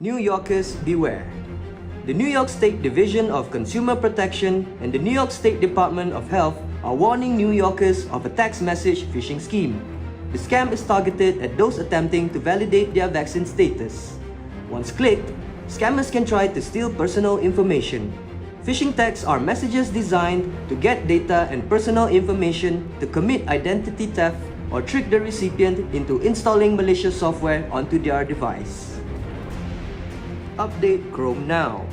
New Yorkers beware. The New York State Division of Consumer Protection and the New York State Department of Health are warning New Yorkers of a text message phishing scheme. The scam is targeted at those attempting to validate their vaccine status. Once clicked, scammers can try to steal personal information. Phishing texts are messages designed to get data and personal information to commit identity theft or trick the recipient into installing malicious software onto their device. Update Chrome now.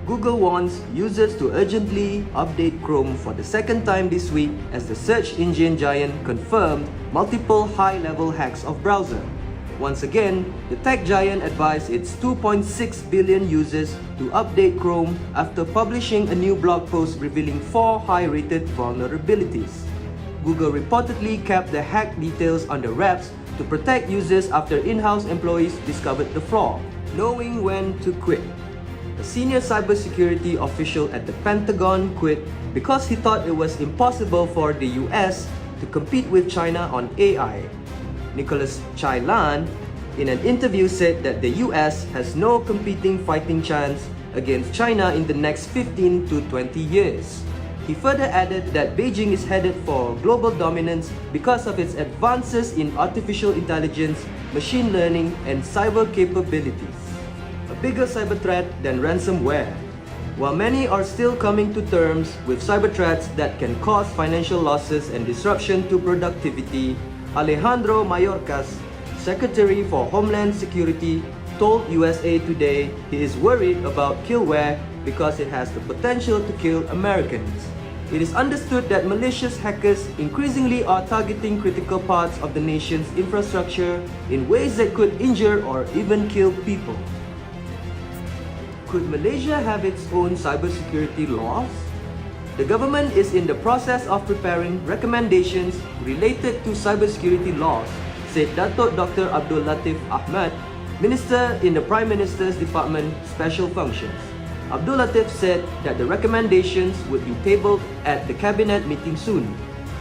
Google wants users to urgently update Chrome for the second time this week as the search engine giant confirmed multiple high-level hacks of browser. Once again, the tech giant advised its 2.6 billion users to update Chrome after publishing a new blog post revealing 4 high-rated vulnerabilities. Google reportedly kept the hack details under wraps to protect users after in-house employees discovered the flaw. Knowing when to quit. A senior cybersecurity official at the Pentagon quit because he thought it was impossible for the US to compete with China on AI. Nicholas Chai Lan, in an interview, said that the US has no competing fighting chance against China in the next 15 to 20 years. He further added that Beijing is headed for global dominance because of its advances in artificial intelligence, machine learning, and cyber capabilities. A bigger cyber threat than ransomware. While many are still coming to terms with cyber threats that can cause financial losses and disruption to productivity, Alejandro Mayorkas, Secretary for Homeland Security, told USA Today he is worried about killware because it has the potential to kill Americans. It is understood that malicious hackers increasingly are targeting critical parts of the nation's infrastructure in ways that could injure or even kill people. Could Malaysia have its own cybersecurity laws? The government is in the process of preparing recommendations related to cybersecurity laws, said Datuk Dr. Abdul Latif Ahmad, Minister in the Prime Minister's Department Special Functions. Abdul Latif said that the recommendations would be tabled at the cabinet meeting soon.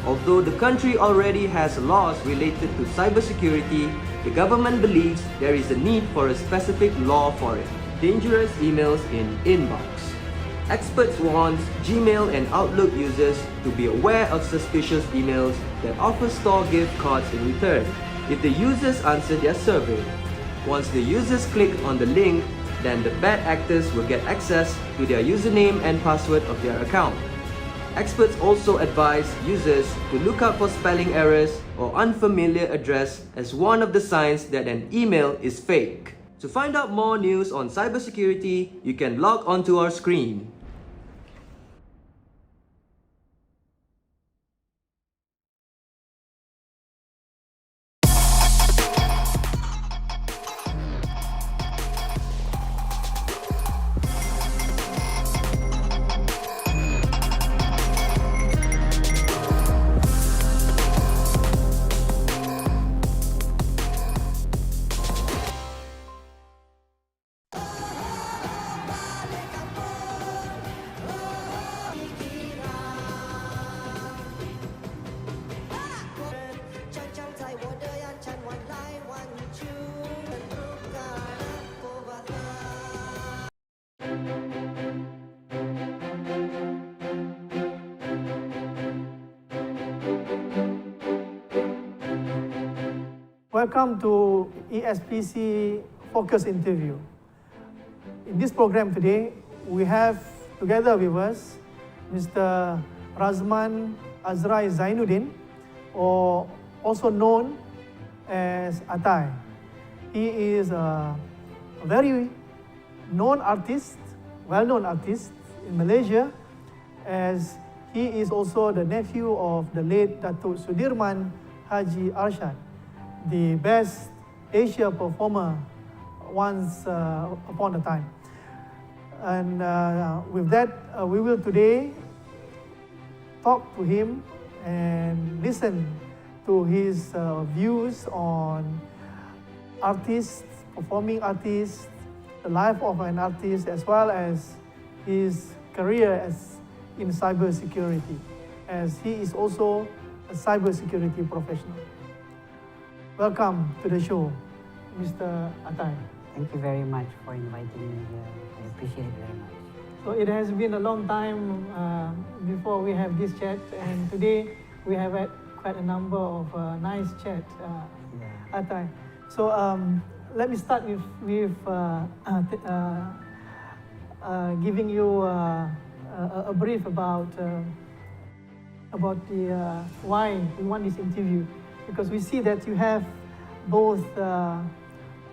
Although the country already has laws related to cybersecurity, the government believes there is a need for a specific law for it. Dangerous emails in inbox. Experts warn Gmail and Outlook users to be aware of suspicious emails that offer store gift cards in return if the users answer their survey. Once the users click on the link, then the bad actors will get access to their username and password of their account. Experts also advise users to look out for spelling errors or unfamiliar address as one of the signs that an email is fake. To find out more news on cybersecurity, you can log onto our screen. Welcome to ESPC Focus Interview. In this program today, we have together with us Mr. Razman Azrai Zainuddin, or also known as Atai. He is a very known artist, well-known artist in Malaysia, as he is also the nephew of the late Datuk Sudirman Haji Arshad, the best Asia performer once upon a time. And with that, we will today talk to him and listen to his views on artists, performing artists, the life of an artist, as well as his career in cybersecurity, as he is also a cybersecurity professional. Welcome to the show, Mr. Atai. Thank you very much for inviting me here. I appreciate it very much. So it has been a long time before we have this chat, and today we have had quite a number of nice chat, Atai. So let me start with giving you a brief about the why we want this interview, because we see that you have both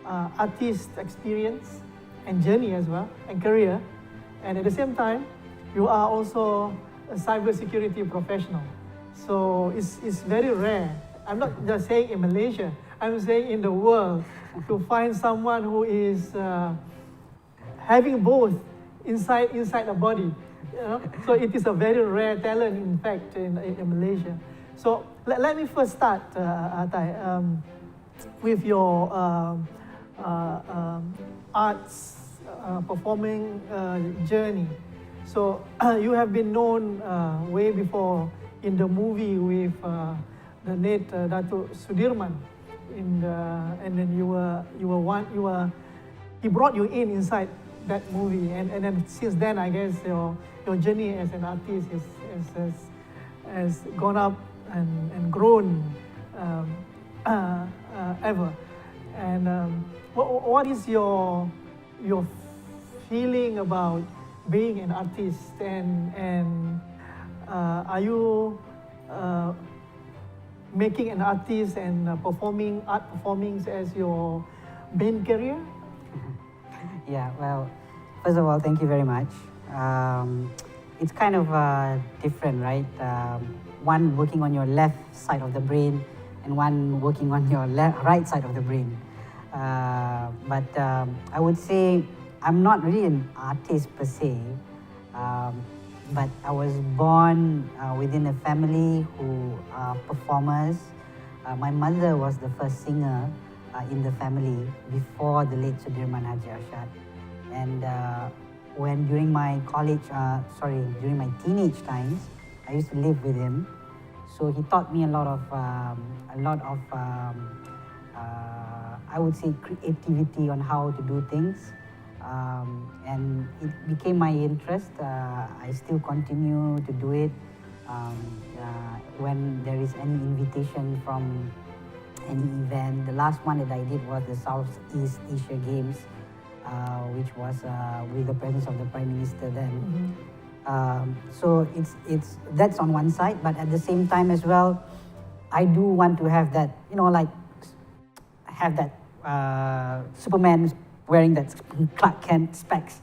artist experience and journey as well, and career, and at the same time you are also a cybersecurity professional. So it's very rare. I'm not just saying in Malaysia, I'm saying in the world, to find someone who is having both inside the body. You know? So it is a very rare talent, in fact, in Malaysia. So let me first start, Atai, with your arts performing journey. So you have been known way before in the movie with the late Datuk Sudirman, and then he brought you inside that movie, and then since then I guess your journey as an artist has gone up and grown ever. And what is your feeling about being an artist, and are you making an artist and performing art performings as your main career? Yeah, well, first of all, thank you very much. It's kind of different, right? One working on your left side of the brain and one working on your right side of the brain. But I would say I'm not really an artist per se, but I was born within a family who are performers. My mother was the first singer in the family before the late Sudirman Haji Arshad. And when during my during my teenage times, I used to live with him. So he taught me a lot of I would say creativity on how to do things. And it became my interest. I still continue to do it when there is any invitation from any event. The last one that I did was the Southeast Asia Games, which was with the presence of the Prime Minister then. Mm-hmm. So that's on one side, but at the same time as well, I do want to have that, have that Superman wearing that Clark Kent specs,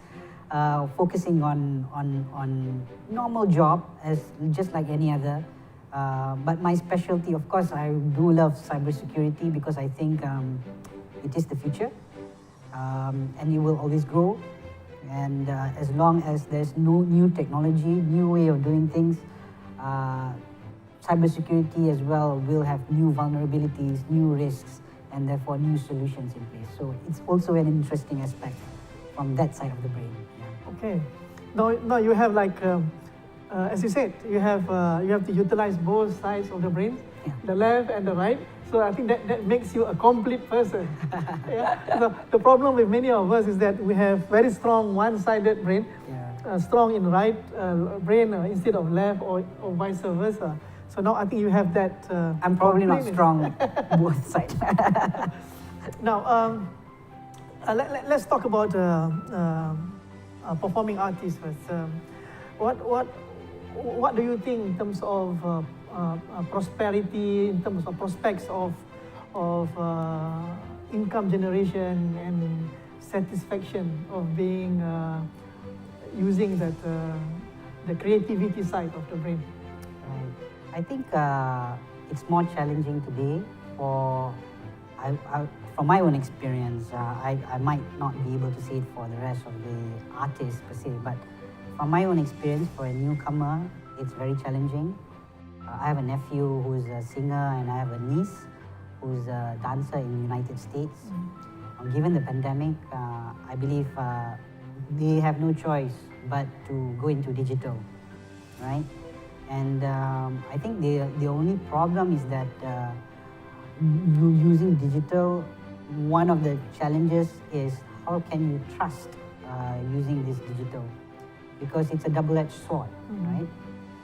focusing on normal job as just like any other. But my specialty, of course, I do love cybersecurity because I think it is the future, and it will always grow. And as long as there's no new technology, new way of doing things, cybersecurity as well will have new vulnerabilities, new risks, and therefore new solutions in place. So it's also an interesting aspect from that side of the brain. Yeah. Okay. Now you have as you said, you have to utilize both sides of the brain, the left and the right. So I think that makes you a complete person. Yeah? So the problem with many of us is that we have very strong one-sided brain, strong in right brain instead of left, or vice versa. So now I think you have that. I'm probably not strong both sides. Now, let's talk about performing artists first. What do you think in terms of prosperity, in terms of prospects of income generation and satisfaction of being using that the creativity side of the brain? Right. I think it's more challenging today from my own experience. I might not be able to say it for the rest of the artists per se, but from my own experience, for a newcomer, it's very challenging. I have a nephew who's a singer, and I have a niece who's a dancer in the United States. Given the pandemic, I believe they have no choice but to go into digital, right? And I think the only problem is that using digital one of the challenges is how can you trust using this digital, because it's a double-edged sword, right?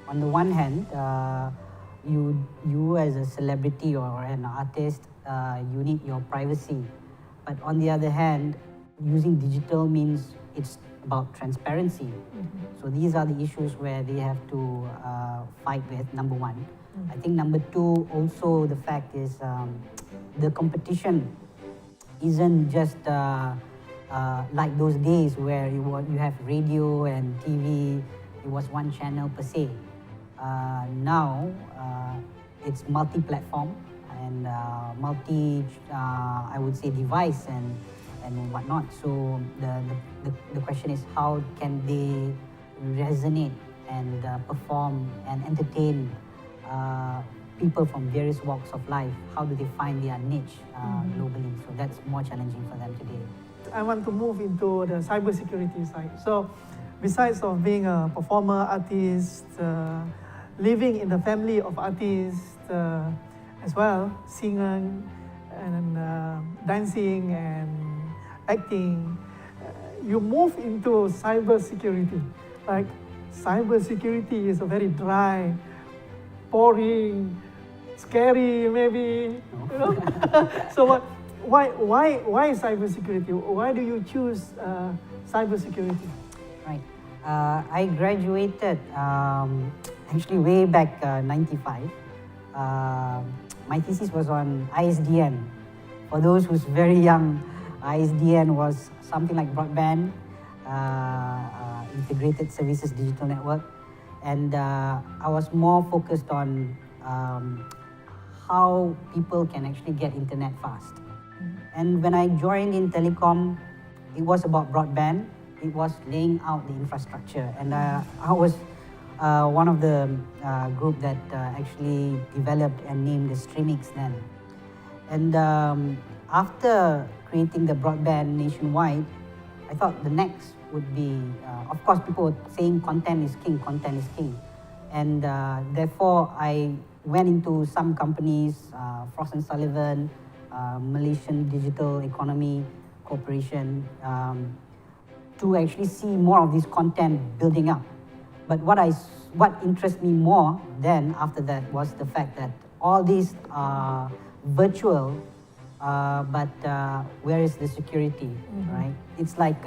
On the one hand, you as a celebrity or an artist, you need your privacy, but on the other hand, using digital means it's about transparency. So these are the issues where they have to fight with, number one. I think number two, also the fact is the competition isn't just like those days where you have radio and TV, it was one channel per se. Now it's multi-platform and I would say device and whatnot. So the question is, how can they resonate and perform and entertain people from various walks of life? How do they find their niche globally? So that's more challenging for them today. I want to move into the cybersecurity side. So besides of being a performer, artist, living in the family of artists as well, singing and dancing and acting, you move into cybersecurity. Like cybersecurity is a very dry, boring, scary maybe. You know? So why cybersecurity? Why do you choose cybersecurity? Right. I graduated actually way back 95. My thesis was on ISDN. For those who's very young, ISDN was something like broadband, integrated services digital network, and I was more focused on how people can actually get internet fast. And when I joined in telecom, it was about broadband. It was laying out the infrastructure, and I was one of the group that actually developed and named the Streamix then. And after creating the broadband nationwide, I thought the next would be, of course, people were saying content is king, and therefore I went into some companies, Frost & Sullivan, Malaysian Digital Economy Corporation, to actually see more of this content building up. But what interests me more then after that was the fact that all these are virtual, but where is the security, right? It's like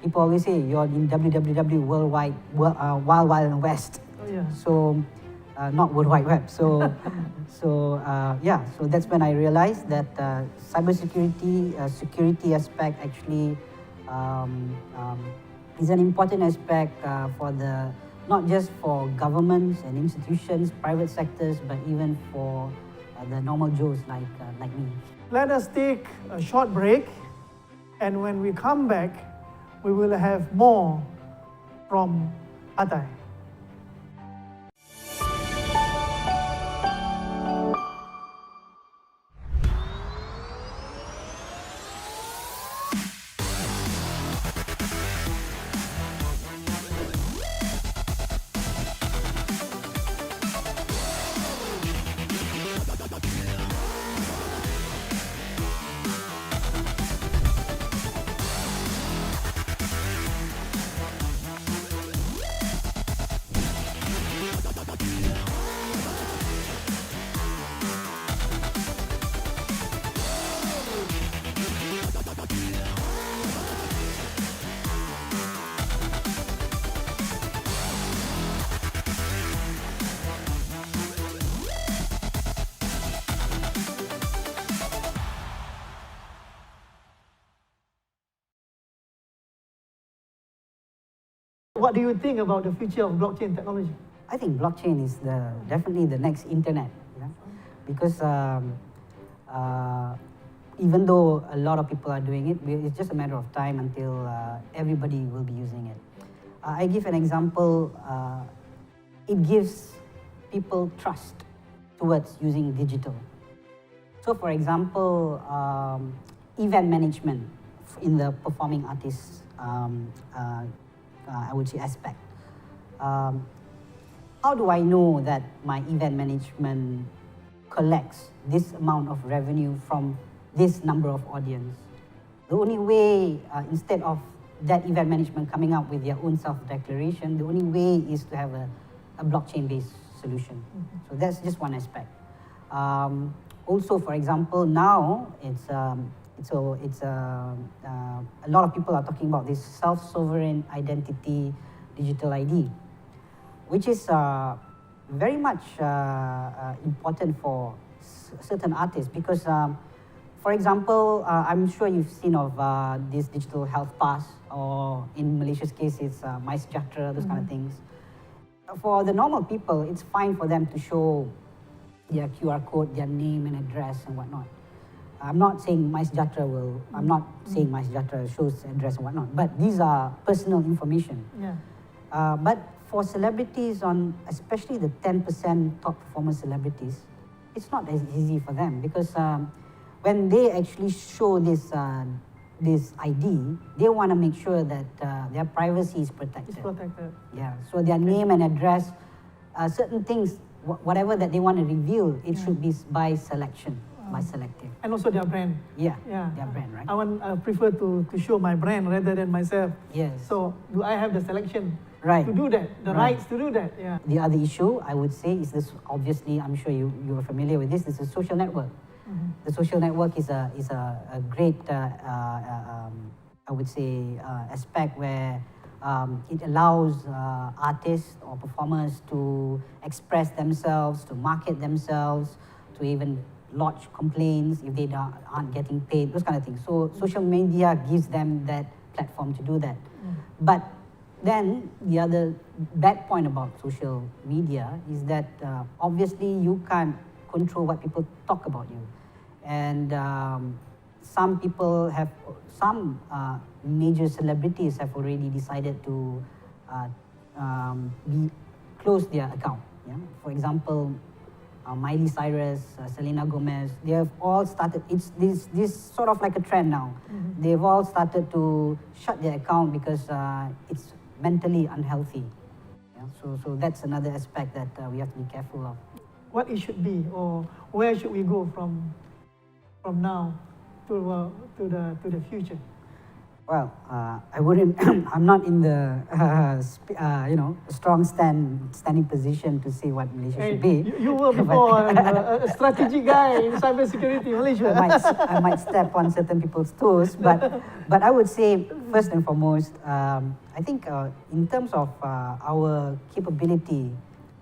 people always say you're in www worldwide, wild wild west. Oh, yeah. So not World Wide Web. So so that's when I realized that cybersecurity, security aspect actually is an important aspect for the, not just for governments and institutions, private sectors, but even for the normal Joes like me. Let us take a short break, and when we come back, we will have more from Atai. What do you think about the future of blockchain technology? I think blockchain is definitely the next internet, because even though a lot of people are doing it, it's just a matter of time until everybody will be using it. I give an example. It gives people trust towards using digital. So, for example, event management in the performing artists, I would say, aspect. How do I know that my event management collects this amount of revenue from this number of audience. The only way, instead of that event management coming up with their own self-declaration, the only way is to have a blockchain-based solution. So that's just one aspect. Also, for example, now a lot of people are talking about this self-sovereign identity digital ID, which is very much important for certain artists because, for example, I'm sure you've seen of this digital health pass, or in Malaysia's case, it's MySejahtera, those kind of things. For the normal people, it's fine for them to show their QR code, their name and address and whatnot. I'm not saying MySejahtera shows address and whatnot, but these are personal information. Yeah. But for celebrities, especially the 10% top performer celebrities, it's not as easy for them because when they actually show this ID, they want to make sure that their privacy is protected. It's protected. Yeah, so their name and address, certain things, whatever that they want to reveal, it should be by selection, by selective. And also their brand. Yeah, Yeah. their brand, right? I prefer to show my brand rather than myself. Yes. So do I have the selection Right. to do that, the rights to do that? Yeah. The other issue I would say is this. Obviously, I'm sure you are familiar with this. This is a social network. The social network is a great I would say aspect where it allows artists or performers to express themselves, to market themselves, to even lodge complaints if they aren't getting paid, those kind of things. So social media gives them that platform to do that. But then the other bad point about social media is that obviously you can't control what people talk about you. And some major celebrities have already decided to close their account. Yeah? For example, Miley Cyrus, Selena Gomez, they have all started, it's this sort of like a trend now. They've all started to shut their account because it's mentally unhealthy. Yeah? So that's another aspect that we have to be careful of. What it should be, or where should we go from now to the future? Well, I wouldn't. I'm not in the strong standing position to say what Malaysia should be. You were before a strategic guy in cybersecurity in Malaysia. I might step on certain people's toes, but I would say first and foremost, I think in terms of our capability,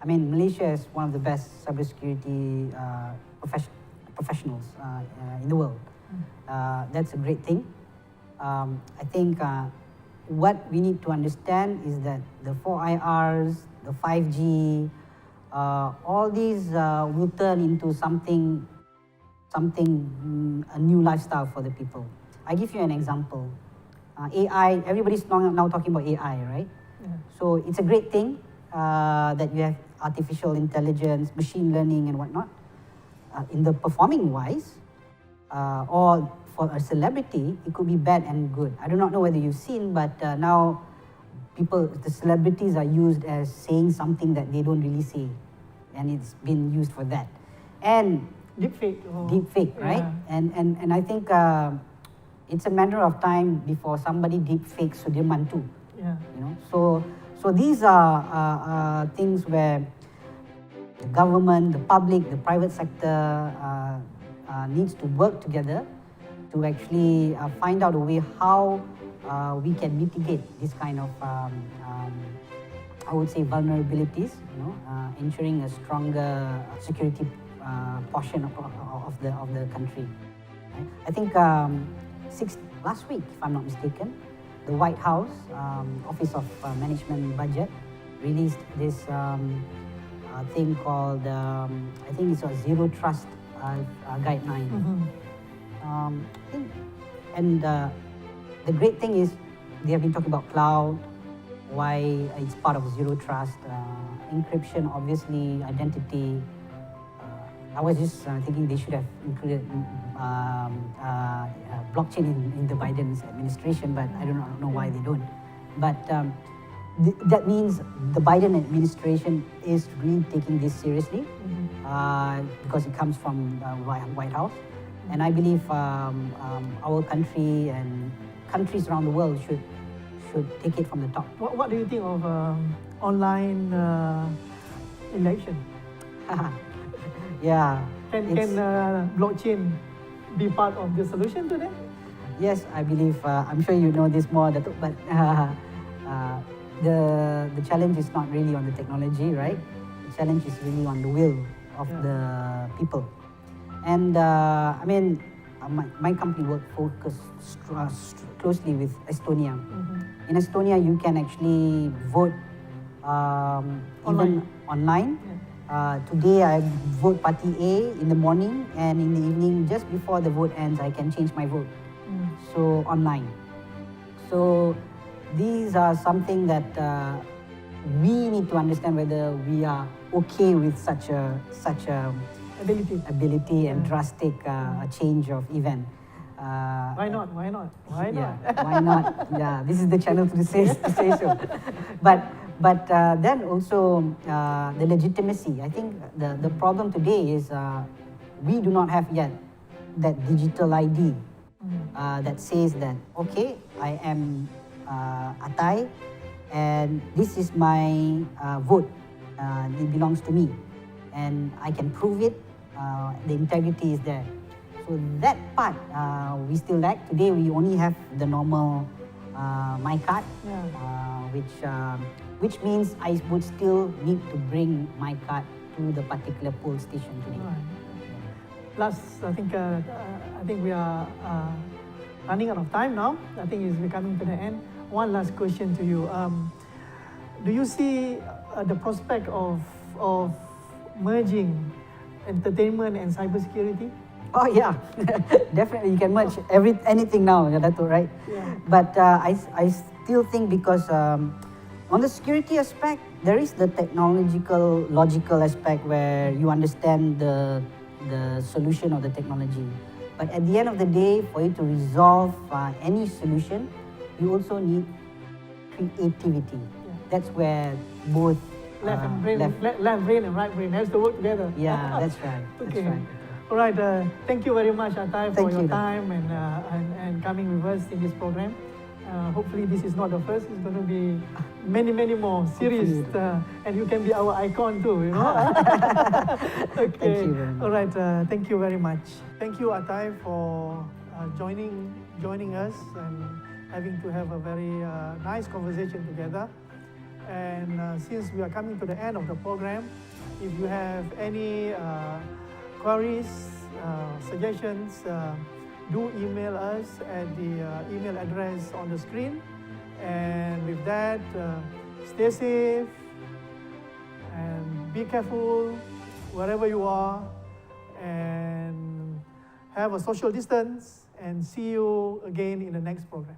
I mean Malaysia is one of the best cybersecurity professionals in the world. That's a great thing. I think what we need to understand is that the 4IRs, the 5G, all these will turn into something, a new lifestyle for the people. I give you an example. AI, everybody's now talking about AI, right? Yeah. So it's a great thing that you have artificial intelligence, machine learning and whatnot. In the performing wise, or for a celebrity, it could be bad and good. I do not know whether you've seen, but now the celebrities are used as saying something that they don't really say, and it's been used for that. And Deepfake. deepfake, right? Yeah. And I think it's a matter of time before somebody deepfakes Sudirman too. Yeah. You know, so these are things where the government, the public, the private sector needs to work together to actually find out a way how we can mitigate this kind of, I would say, vulnerabilities. You know, ensuring a stronger security portion of the country. Right? I think last week, if I'm not mistaken, the White House Office of Management Budget released this thing called I think it's a zero trust guideline. And the great thing is they have been talking about cloud, why it's part of zero trust, encryption, obviously, identity. I was just thinking they should have included blockchain in the Biden's administration, but I do not know why they don't. But that means the Biden administration is really taking this seriously because it comes from the White House. And I believe our country and countries around the world should take it from the top. What do you think of online election? Yeah. Can blockchain be part of the solution to that? Yes, I believe. I'm sure you know this more, Datuk, but the challenge is not really on the technology, right? The challenge is really on the will of the people. And I mean, my company focus closely with Estonia. In Estonia, you can actually vote even online. Today, I vote Party A in the morning, and in the evening, just before the vote ends, I can change my vote. So online. So these are something that we need to understand whether we are okay with such a ability and drastic change of event. Why not? Why not? Why Yeah, not? why not? Yeah, this is the channel to say so. But then also the legitimacy. I think the problem today is we do not have yet that digital ID that says that, okay, I am Atai and this is my vote. It belongs to me and I can prove it. The integrity is there. So that part we still lack. Today we only have the normal my card, which means I would still need to bring my card to the particular poll station today. Last, I think we are running out of time now. I think we're coming to the end. One last question to you. Do you see the prospect of merging entertainment and cybersecurity? Oh yeah, definitely you can merge anything now, Dato', right? Yeah. But I still think because on the security aspect, there is the technological, logical aspect where you understand the solution of the technology. But at the end of the day, for you to resolve any solution, you also need creativity. Yeah. That's where both Left brain and right brain has to work together. Yeah, that's right. Okay. That's right. All right. Thank you very much, Atai, for Thank your you. time and coming with us in this program. Hopefully, this is not the first. It's going to be many more series, and you can be our icon too. You know. Okay. Thank you very much. All right. Thank you very much. Thank you, Atai, for joining us and having to have a very nice conversation together. And since we are coming to the end of the program, if you have any queries, suggestions, do email us at the email address on the screen. And with that, stay safe and be careful wherever you are, and have a social distance, and see you again in the next program.